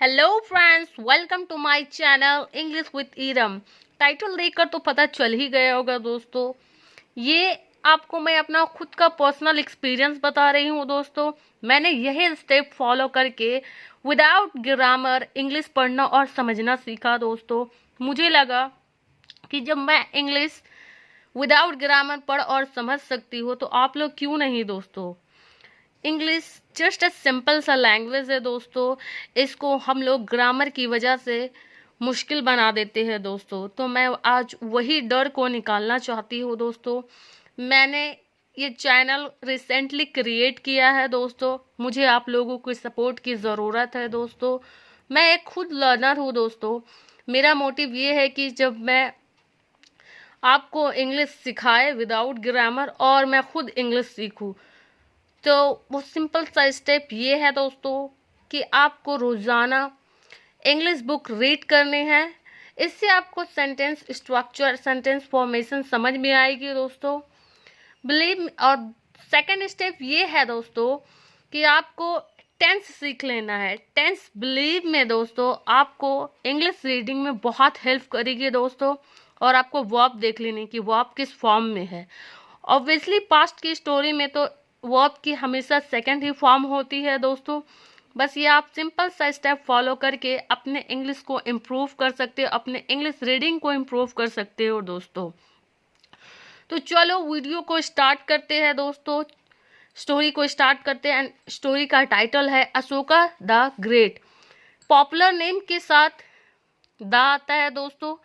Hello friends, welcome to my channel English with Iram. Title देखकर तो पता चल ही गया होगा दोस्तों। ये आपको मैं अपना खुद का पर्सनल एक्सपीरियंस बता रही हूँ दोस्तों। मैंने यही स्टेप फॉलो करके विदाउट ग्रामर इंग्लिश पढ़ना और समझना सीखा दोस्तों। मुझे लगा कि जब मैं इंग्लिश विदाउट ग्रामर पढ़ और समझ सकती हूँ तो आप लोग क्यों नहीं दोस्तों। इंग्लिश जस्ट अ सिंपल सा लैंग्वेज है दोस्तों। इसको हम लोग ग्रामर की वजह से मुश्किल बना देते हैं दोस्तों। तो मैं आज वही डर को निकालना चाहती हूँ दोस्तों। मैंने ये चैनल रिसेंटली क्रिएट किया है दोस्तों। मुझे आप लोगों की सपोर्ट की ज़रूरत है दोस्तों। मैं एक खुद लर्नर हूँ दोस्तों। मेरा मोटिव ये है कि जब मैं आपको इंग्लिश सिखाए विदाउट ग्रामर और मैं खुद इंग्लिश सीखूं, तो वो सिंपल सा स्टेप ये है दोस्तों कि आपको रोज़ाना इंग्लिश बुक रीड करनी है। इससे आपको सेंटेंस स्ट्रक्चर, सेंटेंस फॉर्मेशन समझ में आएगी दोस्तों। बिलीव। और सेकंड स्टेप ये है दोस्तों कि आपको टेंस सीख लेना है। टेंस बिलीव में दोस्तों आपको इंग्लिश रीडिंग में बहुत हेल्प करेगी दोस्तों। और आपको वर्ब देख लेनी कि वर्ब किस फॉर्म में है। ऑब्वियसली पास्ट की स्टोरी में तो वर्ब की हमेशा सेकंड ही फॉर्म होती है दोस्तों। बस ये आप सिंपल सा स्टेप फॉलो करके अपने इंग्लिश को इम्प्रूव कर सकते हो, अपने इंग्लिश रीडिंग को इम्प्रूव कर सकते हो दोस्तों। तो चलो वीडियो को स्टार्ट करते हैं दोस्तों। स्टोरी को स्टार्ट करते हैं। स्टोरी का टाइटल है Ashoka the great. Popular name के साथ द आता है दोस्तों,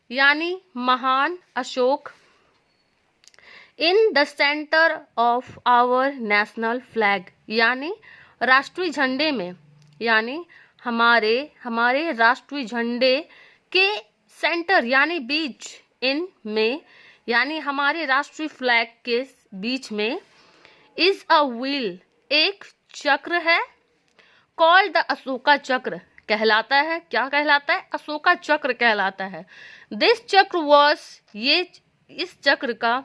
यानी महान Ashok. In the centre of our national flag, यानी राष्ट्रीय झंडे में, यानी हमारे राष्ट्रीय झंडे के सेंटर यानी बीच, इन में यानी हमारे राष्ट्रीय फ्लैग के बीच में, इज अ व्हील, एक चक्र है। कॉल्ड द अशोका चक्र, कहलाता है, क्या कहलाता है? अशोका चक्र कहलाता है। दिस चक्र वॉज, ये इस चक्र का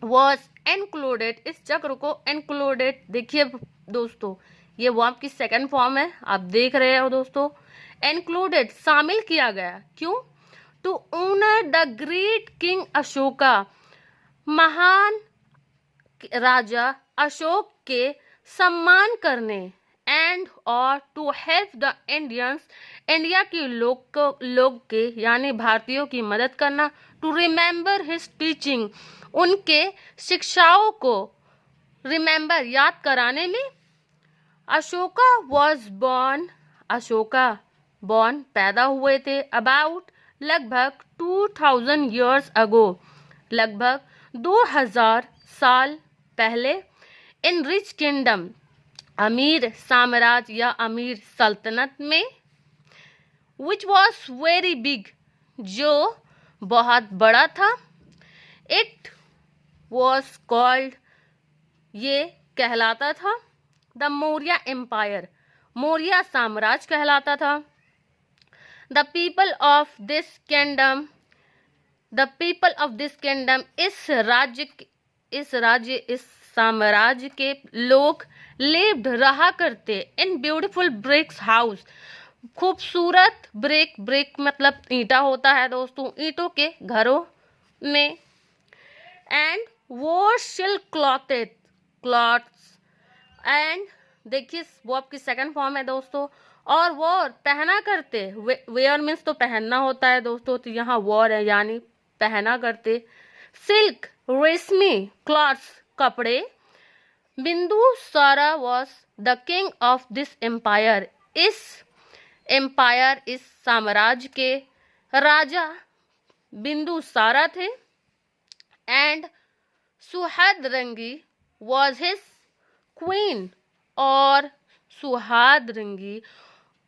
वॉज इंक्लूडेड, इस चक्र को इंक्लूडेड, देखिए दोस्तों ये वर्ब की सेकंड फॉर्म है, आप देख रहे हो दोस्तों। इंक्लूडेड शामिल किया गया, क्यों? To honour the great king Ashoka, महान राजा अशोक के सम्मान करने। एंड और to help the Indians, India के लोग के यानी भारतीयों की मदद करना। टू रिमेम्बर हिज टीचिंग, उनके शिक्षाओं को रिमेम्बर, याद कराने में। Ashoka was born, Ashoka born पैदा हुए थे। अबाउट लगभग 2000 years अगो, लगभग 2000 साल पहले। इन रिच किंगडम, अमीर साम्राज्य या अमीर सल्तनत में। विच वॉज वेरी बिग, जो बहुत बड़ा था। इट वॉज कॉल्ड, ये कहलाता था। द मौर्य एम्पायर, मौर्य साम्राज्य कहलाता था। The people of this kingdom, the people of this kingdom, इस साम्राज्य के लोग लिव्ड, रहा करते। इन ब्यूटीफुल ब्रिक्स हाउस, खूबसूरत ब्रिक मतलब ईंटा होता है दोस्तों, ईंटों के घरों में। एंड वोर सिल्क क्लॉथ्स, एंड देखिए वो आपकी सेकंड फॉर्म है दोस्तों। और वॉर पहना करते, वेयर मीन्स तो पहनना होता है दोस्तों, तो यहाँ वॉर है यानी पहना करते। सिल्क रेशमी क्लॉथ्स, कपड़े। Bindusara was the king of this empire, इस साम्राज्य के राजा बिंदुसारा थे। And Subhadrangi was his queen, और सुहादरंगी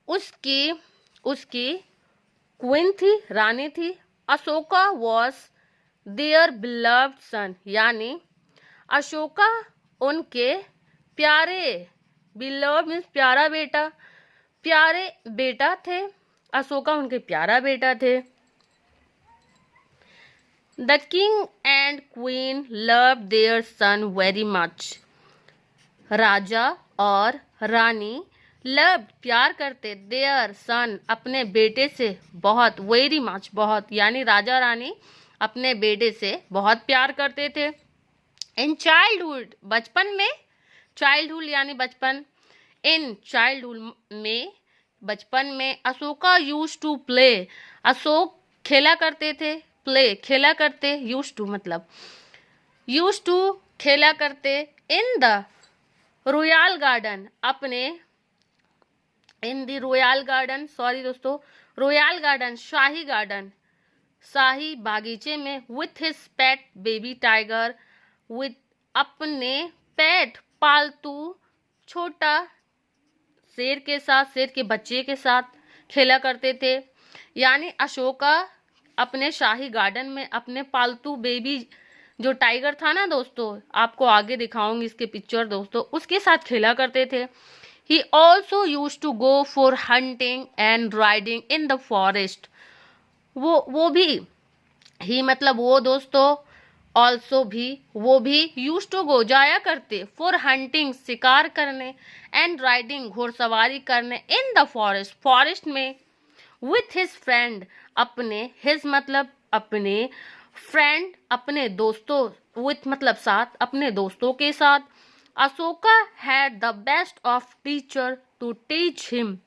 उसकी क्वीन थी, रानी थी। Ashoka was their beloved son, यानी अशोका उनके प्यारे, बिलव्ड मीन्स प्यारा बेटा, प्यारे बेटा थे। अशोका उनके प्यारा बेटा थे। The king and queen love their son very much, राजा और रानी लव्ड प्यार करते, देयर सन अपने बेटे से बहुत, वेरी मच बहुत, यानी राजा रानी अपने बेटे से बहुत प्यार करते थे। इन चाइल्डहुड बचपन में, चाइल्डहुड यानी बचपन, इन चाइल्डहुड में बचपन में Ashoka used to play, Ashok खेला करते थे, प्ले खेला करते, यूज टू मतलब यूज टू खेला करते, इन द रॉयल गार्डन अपने, in the royal garden, sorry दोस्तों, रॉयल गार्डन शाही गार्डन, शाही बागीचे में, with his pet baby tiger, with अपने पेट पालतू छोटा शेर के साथ, शेर के बच्चे के साथ खेला करते थे। यानी अशोका अपने शाही गार्डन में अपने पालतू बेबी जो टाइगर था ना दोस्तों, आपको आगे दिखाऊंगी इसके पिक्चर दोस्तों, उसके साथ खेला करते थे। He also used to go for hunting and riding in the forest, वो भी, ही मतलब वो दोस्तों, ऑल्सो भी, वो भी, यूज टू गो जाया करते, फॉर हंटिंग शिकार करने, एंड राइडिंग घुड़सवारी करने, इन द फॉरेस्ट फॉरेस्ट में, विथ हिज फ्रेंड अपने, हिज मतलब अपने, फ्रेंड अपने दोस्तों, विथ मतलब साथ, अपने दोस्तों के साथ। Ashoka had the best of teacher to teach him,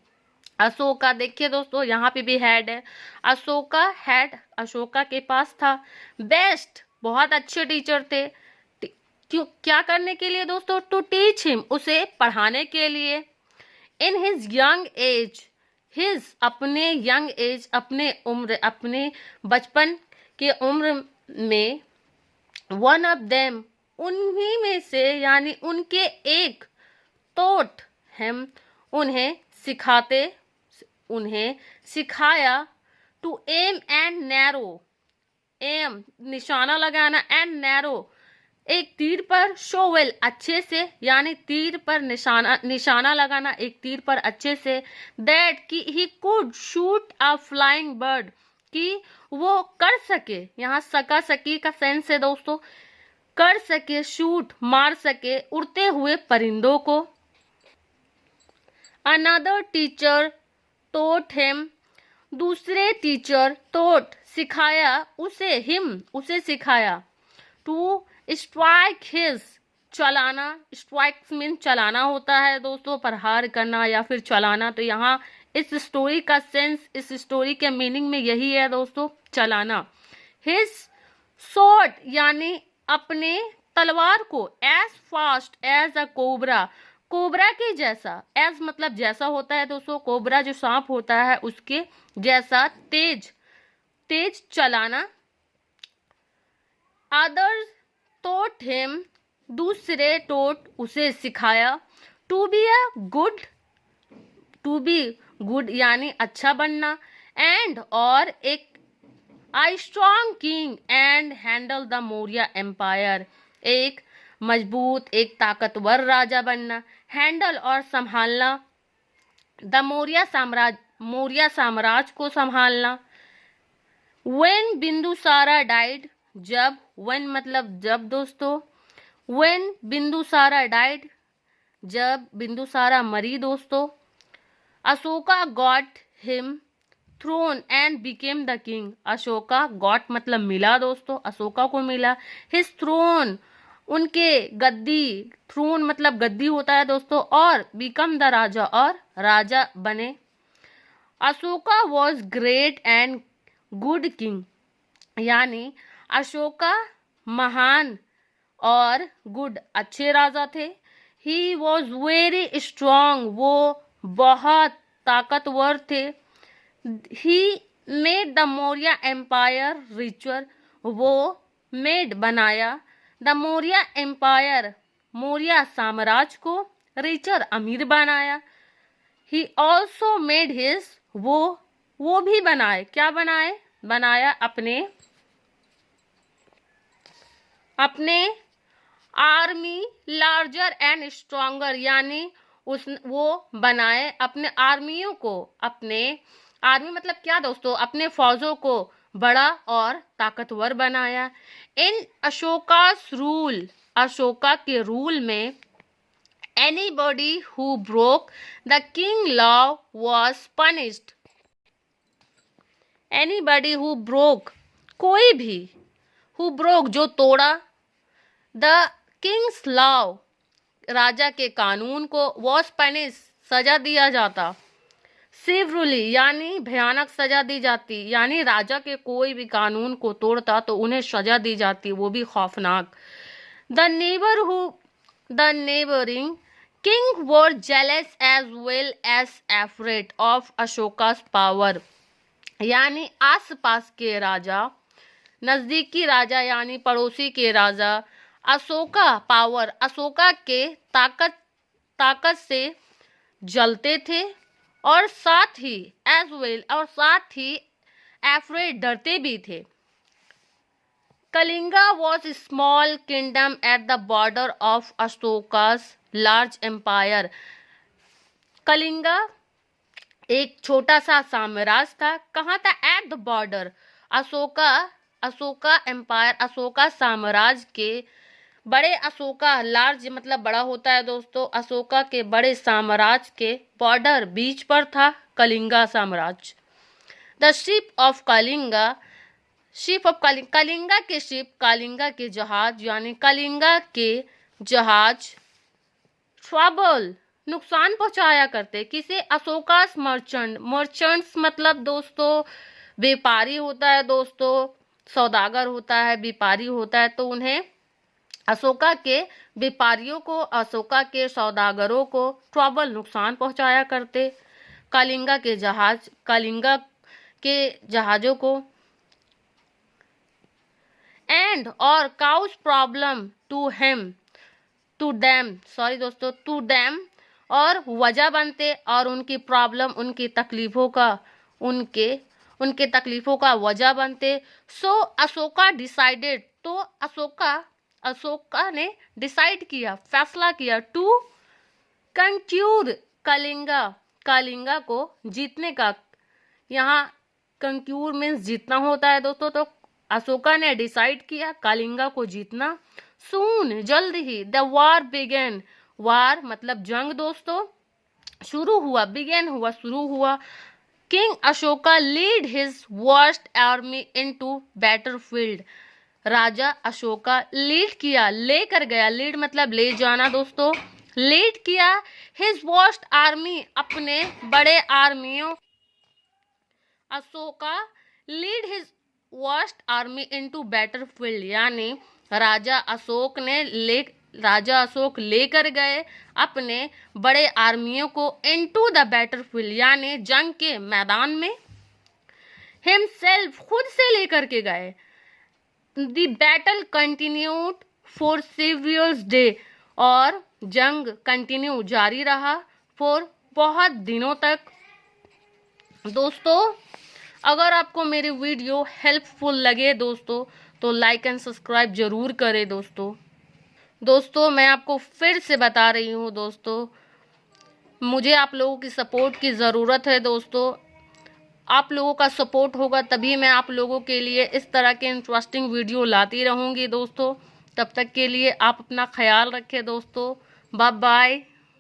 Ashoka देखिए दोस्तों यहाँ पे भी हैड है, अशोका हैड, अशोका के पास था, बेस्ट बहुत अच्छे टीचर थे, क्यों, क्या करने के लिए दोस्तों, टू टीच हिम उसे पढ़ाने के लिए। In his young age, his अपने यंग एज अपने उम्र, अपने बचपन के उम्र में, वन ऑफ देम उन्हीं में से, यानी उनके एक, तोट हम उन्हें सिखाते, उन्हें सिखाया, to aim and narrow, aim निशाना लगाना, एंड नैरो एक तीर पर, शोवेल अच्छे से, यानी तीर पर निशाना लगाना, एक तीर पर अच्छे से, दैट कि he could shoot a flying bird, कि वो कर सके, यहाँ सका सकी का सेंस है दोस्तों, कर सके, शूट मार सके उड़ते हुए परिंदों को। अनदर टीचर टोट हिम, दूसरे टीचर टोट सिखाया उसे, हिम उसे सिखाया, टू स्ट्राइक हिज चलाना, स्ट्राइक मीन चलाना होता है दोस्तों, प्रहार करना या फिर चलाना, तो यहाँ इस स्टोरी का सेंस, इस स्टोरी के मीनिंग में यही है दोस्तों, चलाना। हिज स्वॉर्ड यानी अपने तलवार को, as fast as a cobra, cobra के जैसा, एज मतलब जैसा होता है दोस्तों, कोबरा जो सांप होता है उसके जैसा तेज, तेज चलाना। अदर्स टोट हिम, दूसरे टोट उसे सिखाया, to be a good, to be good यानी अच्छा बनना, एंड और एक, I strong king and handle the Maurya empire, एक मजबूत, एक ताकतवर राजा बनना, हैंडल और संभालना, द मौर्य साम्राज्य, मौर्य साम्राज्य को संभालना। व्हेन बिंदुसारा डाइड, जब, व्हेन मतलब जब दोस्तों, व्हेन बिंदुसारा डाइड, जब बिंदुसारा मरी दोस्तों, Ashoka got him throne and became the king, Ashoka got मतलब मिला दोस्तों, अशोका को मिला, हिज थ्रोन उनके गद्दी, थ्रोन मतलब गद्दी होता है दोस्तों, और बिकम द राजा और राजा बने। Ashoka was great and good king, यानी अशोका महान और गुड अच्छे राजा थे। ही वॉज वेरी स्ट्रॉन्ग, वो बहुत ताकतवर थे। He made the Maurya empire richer, वो मेड बनाया, द मौर्य एम्पायर मौर्य साम्राज्य को, रिचर अमीर बनाया। ही ऑल्सो मेड हिज, वो भी बनाए, क्या बनाए, बनाया अपने आर्मी लार्जर एंड स्ट्रॉन्गर, यानी वो बनाए अपने आर्मियों को, अपने आर्मी मतलब क्या दोस्तों, अपने फौजों को बड़ा और ताकतवर बनाया। इन अशोकास रूल, अशोका के रूल में, Anybody who broke the king law was punished. Anybody who broke, कोई भी, who broke जो तोड़ा, the king's law राजा के कानून को, was punished सजा दिया जाता, severely यानी भयानक सजा दी जाती, यानी राजा के कोई भी कानून को तोड़ता तो उन्हें सजा दी जाती, वो भी खौफनाक। The neighboring king were jealous as well as afraid of Ashoka's power. यानी आसपास के राजा, नजदीकी राजा यानी पड़ोसी के राजा अशोका के ताकत से जलते थे और साथ ही afraid डरते भी थे। Kalinga was a small kingdom at the border of Ashoka's large empire. Kalinga एक छोटा सा साम्राज्य था। कहाँ था? At the border. Ashoka empire, Ashoka साम्राज्य के बड़े, अशोका लार्ज मतलब बड़ा होता है दोस्तों, अशोका के बड़े साम्राज्य के बॉर्डर बीच पर था कलिंगा साम्राज्य। The ship of Kalinga, Kalinga के जहाज यानी कलिंगा के जहाज ट्रबल नुकसान पहुंचाया करते किसे? अशोकास मर्चेंट्स मतलब दोस्तों व्यापारी होता है दोस्तों, सौदागर होता है, व्यापारी होता है, तो उन्हें अशोका के व्यापारियों को, अशोका के सौदागरों को ट्रबल नुकसान पहुंचाया करते कलिंगा के जहाजों को। एंड और काउस प्रॉब्लम टू देम और वजह बनते और उनकी प्रॉब्लम, उनकी तकलीफों का वजह बनते। सो अशोका डिसाइडेड, तो अशोका ने डिसाइड किया, फैसला किया टू कंक्यूर कलिंगा को जीतने का। यहाँ कंक्यूर मीन्स जीतना होता है दोस्तों, तो अशोका ने डिसाइड किया कलिंगा को जीतना। सून जल्द ही द वार बिगेन, वार मतलब जंग दोस्तों, शुरू हुआ, बिगेन हुआ, शुरू हुआ। King Ashoka lead his worst army into battlefield, राजा अशोका लीड किया, लेकर गया, लीड मतलब ले जाना दोस्तों, लीड किया हिज वर्स्ट आर्मी अपने बड़े आर्मियों, Ashoka lead his worst army into battlefield यानी राजा अशोक लेकर गए अपने बड़े आर्मियों को इनटू द बैटलफील्ड यानी जंग के मैदान में। हिमसेल्फ खुद से लेकर के गए। The battle continued for several day, और जंग कंटिन्यू जारी रहा फॉर बहुत दिनों तक। दोस्तों अगर आपको मेरी वीडियो हेल्पफुल लगे दोस्तों तो लाइक एंड सब्सक्राइब जरूर करें दोस्तों मैं आपको फिर से बता रही हूँ दोस्तों, मुझे आप लोगों की सपोर्ट की ज़रूरत है दोस्तों। आप लोगों का सपोर्ट होगा तभी मैं आप लोगों के लिए इस तरह के इंटरेस्टिंग वीडियो लाती रहूँगी दोस्तों। तब तक के लिए आप अपना ख्याल रखें दोस्तों। Bye bye.